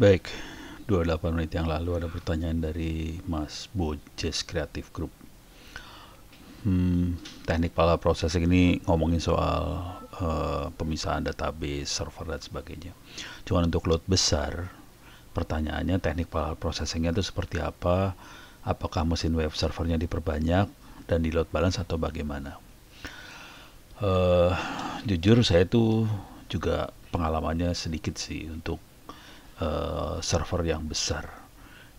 Baik, 28 menit yang lalu ada pertanyaan dari Mas Bojes Creative Group. Teknik parallel processing ini ngomongin soal pemisahan database, server dan sebagainya. Cuman untuk load besar, pertanyaannya teknik parallel processingnya itu seperti apa? Apakah mesin web servernya diperbanyak dan di load balance atau bagaimana? Jujur saya tuh juga pengalamannya sedikit sih untuk server yang besar.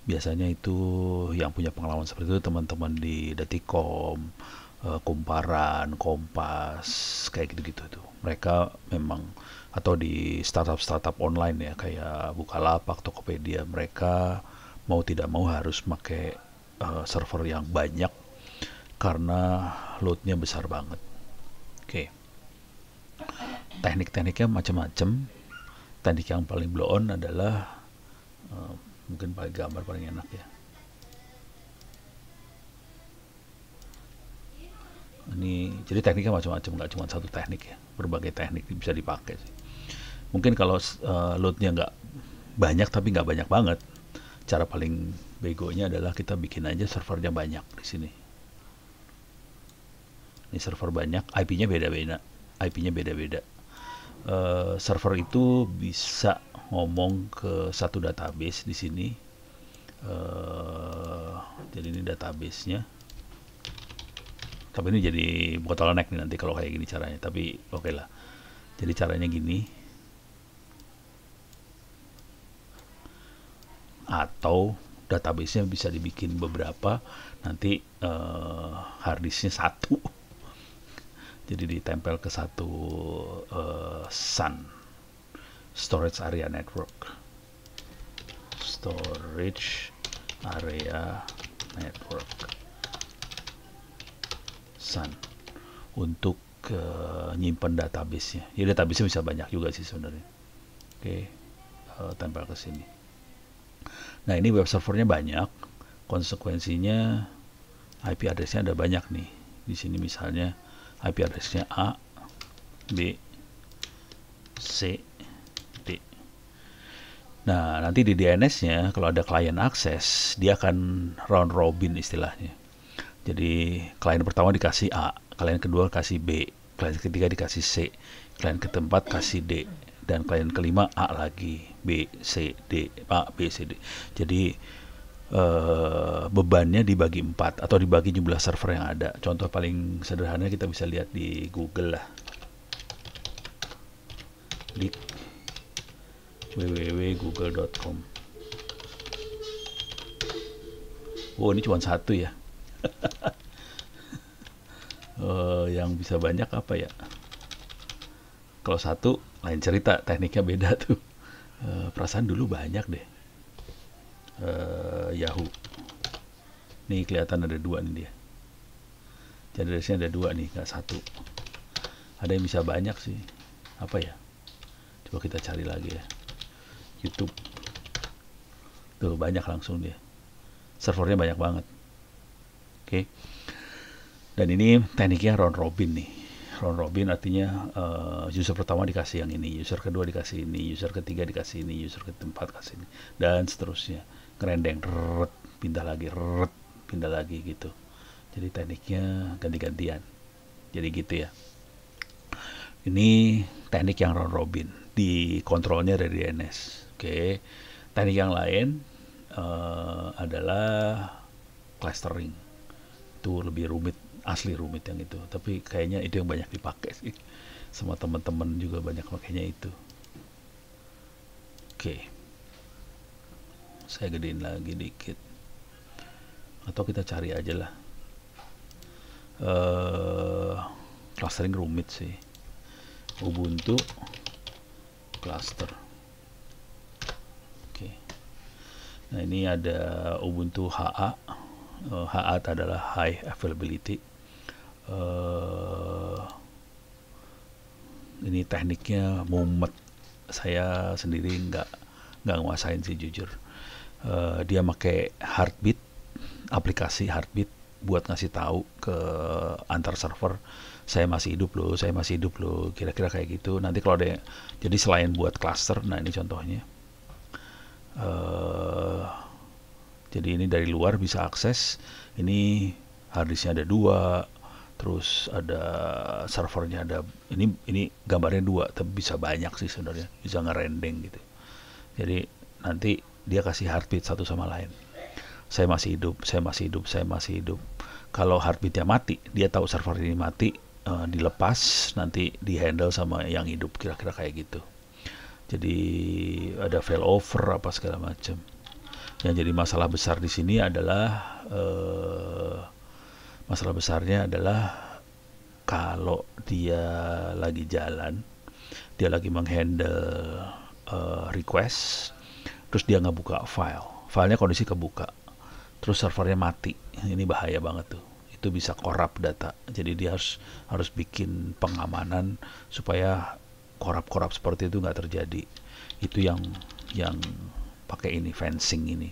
Biasanya itu yang punya pengalaman seperti itu teman-teman di Detikom, Kumparan, Kompas, kayak gitu-gitu tuh. Mereka memang atau di startup-startup online ya kayak Bukalapak, Tokopedia, mereka mau tidak mau harus pakai server yang banyak karena loadnya besar banget. Oke, teknik-tekniknya macam-macam. Teknik yang paling blow on adalah mungkin pakai gambar paling enak ya. Ini jadi tekniknya macam-macam, nggak cuma satu teknik ya, berbagai teknik bisa dipakai sih. Mungkin kalau loadnya nggak banyak tapi nggak banyak banget, cara paling begonya adalah kita bikin aja servernya banyak di sini. Ini server banyak, IP-nya beda-beda, IP-nya beda-beda. Server itu bisa ngomong ke satu database di sini. Jadi ini database-nya. Tapi ini jadi bottleneck nih nanti kalau kayak gini caranya. Tapi oke lah. Jadi caranya gini. Atau database-nya bisa dibikin beberapa. Nanti harddisk-nya satu. Jadi ditempel ke satu SAN, Storage Area Network. Storage Area Network. SAN. Untuk nyimpen database-nya. Jadi database-nya bisa banyak juga sih sebenarnya. Oke, tempel ke sini. Nah, ini web servernya banyak. Konsekuensinya IP address-nya ada banyak nih. Di sini misalnya IP address-nya A, B, C, D. Nah, nanti di DNS-nya kalau ada klien akses, dia akan round robin istilahnya. Jadi klien pertama dikasih A, klien kedua kasih B, klien ketiga dikasih C, klien keempat kasih D, dan klien kelima A lagi, B, C, D, A, B, C, D. Jadi bebannya dibagi 4 atau dibagi jumlah server yang ada. Contoh paling sederhana kita bisa lihat di Google lah. Di www.google.com. Oh, ini cuma satu ya. Yang bisa banyak apa ya? Kalau satu lain cerita, tekniknya beda tuh. Perasaan dulu banyak deh. Yahoo. Nih kelihatan ada dua nih dia. Jadi dari sini ada dua nih, nggak satu. Ada yang bisa banyak sih. Apa ya? Coba kita cari lagi ya. YouTube. Tuh banyak langsung dia. Servernya banyak banget. Oke. Dan ini tekniknya round robin nih. Round robin artinya user pertama dikasih yang ini, user kedua dikasih ini, user ketiga dikasih ini, user keempat kasih ini, dan seterusnya. Ngerendeng, pindah lagi, pindah lagi gitu. Jadi tekniknya ganti-gantian. Jadi gitu ya. Ini teknik yang round robin, dikontrolnya dari DNS. Oke. Teknik yang lain adalah clustering. Itu lebih rumit, asli rumit yang itu. Tapi kayaknya itu yang banyak dipakai sih. Sama teman-teman juga banyak makainya itu. Oke. Saya gedein lagi dikit. Atau kita cari aja lah. Clustering rumit sih. Ubuntu cluster. Oke. Nah, ini ada Ubuntu HA. HA adalah high availability. Ini tekniknya mumet. Saya sendiri nggak nguasain sih jujur. Dia pakai Heartbeat, aplikasi Heartbeat buat ngasih tahu ke antar server saya masih hidup loh, saya masih hidup loh, kira-kira kayak gitu. Nanti kalau ada, jadi selain buat cluster, nah ini contohnya. Eh, jadi ini dari luar bisa akses. Ini harddisknya ada 2, terus ada servernya ada, ini gambarnya 2 tapi bisa banyak sih sebenarnya, bisa ngerendeng gitu. Jadi nanti dia kasih heartbeat satu sama lain. Saya masih hidup, saya masih hidup, saya masih hidup. Kalau heartbeatnya mati, dia tahu server ini mati, dilepas, nanti di handle sama yang hidup, kira-kira kayak gitu. Jadi ada failover apa segala macam. Yang jadi masalah besar di sini adalah masalah besarnya adalah kalau dia lagi jalan, dia lagi menghandle request, terus dia nggak buka filenya kondisi kebuka, terus servernya mati, ini bahaya banget tuh. Itu bisa corrupt data. Jadi dia harus bikin pengamanan supaya corrupt seperti itu nggak terjadi. Itu yang pakai ini, fencing ini,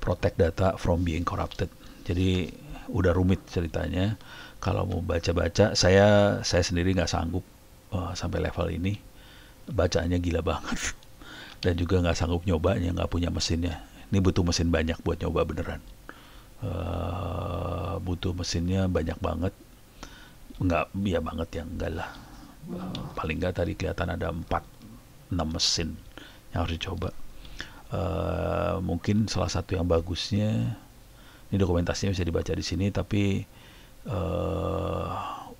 protect data from being corrupted. Jadi udah rumit ceritanya. Kalau mau baca-baca, saya sendiri nggak sanggup sampai level ini. Bacaannya gila banget. Dan juga nggak sanggup nyobanya, nggak punya mesinnya. Ini butuh mesin banyak buat nyoba beneran. Butuh mesinnya banyak banget. Nggak, ya banget ya, enggak lah. Paling nggak tadi kelihatan ada 4-6 mesin yang harus dicoba. Mungkin salah satu yang bagusnya, ini dokumentasinya bisa dibaca di sini, tapi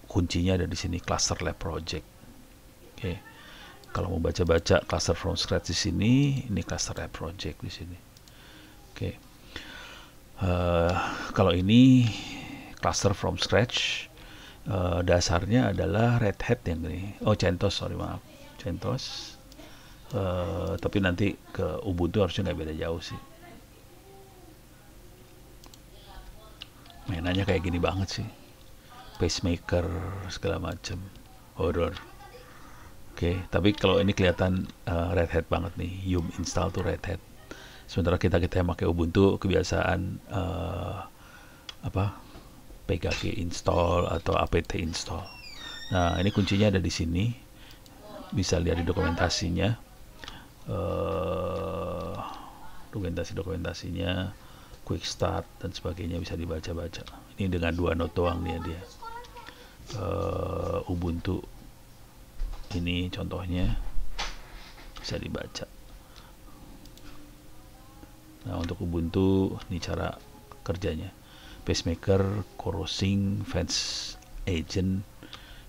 kuncinya ada di sini, Cluster Lab Project. Oke. Kalau mau baca-baca Cluster from Scratch di sini, ini Cluster Lab Project di sini. Oke. Kalau ini Cluster from Scratch, dasarnya adalah Red Hat yang ini. Oh, CentOS, sorry, maaf, CentOS. Tapi nanti ke Ubuntu harusnya nggak beda jauh sih. Mainannya kayak gini banget sih, pacemaker segala macam, horror. Oke, tapi kalau ini kelihatan Red Hat banget nih, Yum install tuh Red Hat. Sementara kita yang pakai Ubuntu kebiasaan pkg install atau apt install. Nah, ini kuncinya ada di sini, bisa lihat di dokumentasinya. Dokumentasinya, quick start dan sebagainya bisa dibaca-baca. Ini dengan 2 not doang nih dia. Ubuntu ini contohnya bisa dibaca. Nah, untuk Ubuntu ini cara kerjanya. Pacemaker, corrosing, fence agent,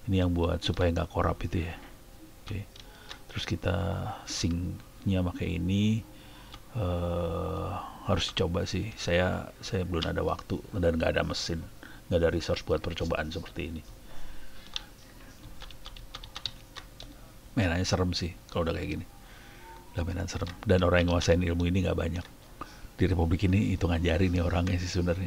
ini yang buat supaya nggak corrupt itu ya. Oke. Terus kita sync-nya pakai ini. Harus dicoba sih. Saya belum ada waktu dan nggak ada mesin, nggak ada resource buat percobaan seperti ini. Mainannya serem sih kalau udah kayak gini. Udah mainan serem. Dan orang yang nguasain ilmu ini nggak banyak. Di Republik ini hitungan jari nih orangnya sih sebenarnya.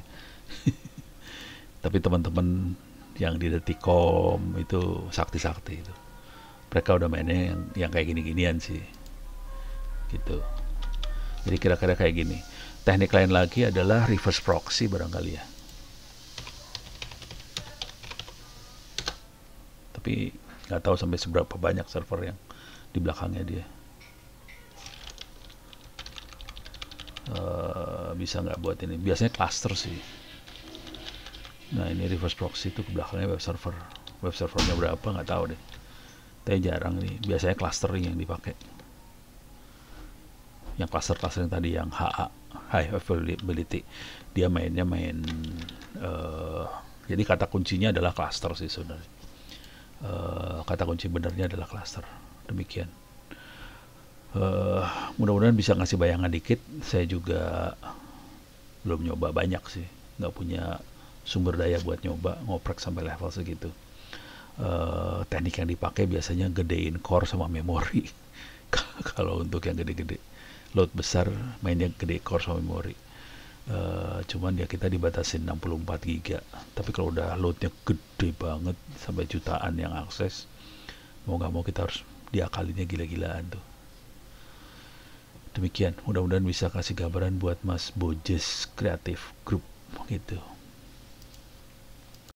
Tapi teman-teman yang di Detikom itu sakti-sakti itu. Mereka udah mainnya yang kayak gini-ginian sih. Gitu. Jadi kira-kira kayak gini. Teknik lain lagi adalah reverse proxy barangkali ya. Tapi nggak tahu sampai seberapa banyak server yang di belakangnya dia. Bisa nggak buat ini? Biasanya cluster sih. Nah, ini reverse proxy itu ke belakangnya web server. Web servernya berapa nggak tahu deh. Tapi jarang nih. Biasanya clustering yang dipakai. Yang cluster yang tadi yang HA, high availability, dia mainnya jadi kata kuncinya adalah cluster sih sebenarnya. Kata kunci benernya adalah cluster. Demikian. Mudah-mudahan bisa ngasih bayangan dikit. Saya juga belum nyoba banyak sih, nggak punya sumber daya buat nyoba ngoprek sampai level segitu. Teknik yang dipakai biasanya gedein core sama memori. Kalau untuk yang gede-gede load besar, mainnya gede core sama memori. Cuman ya kita dibatasin 64 GB. Tapi kalau udah loadnya gede banget sampai jutaan yang akses, mau nggak mau kita harus diakalinya gila-gilaan tuh. Demikian, mudah-mudahan bisa kasih gambaran buat Mas Bojes Kreatif Group gitu.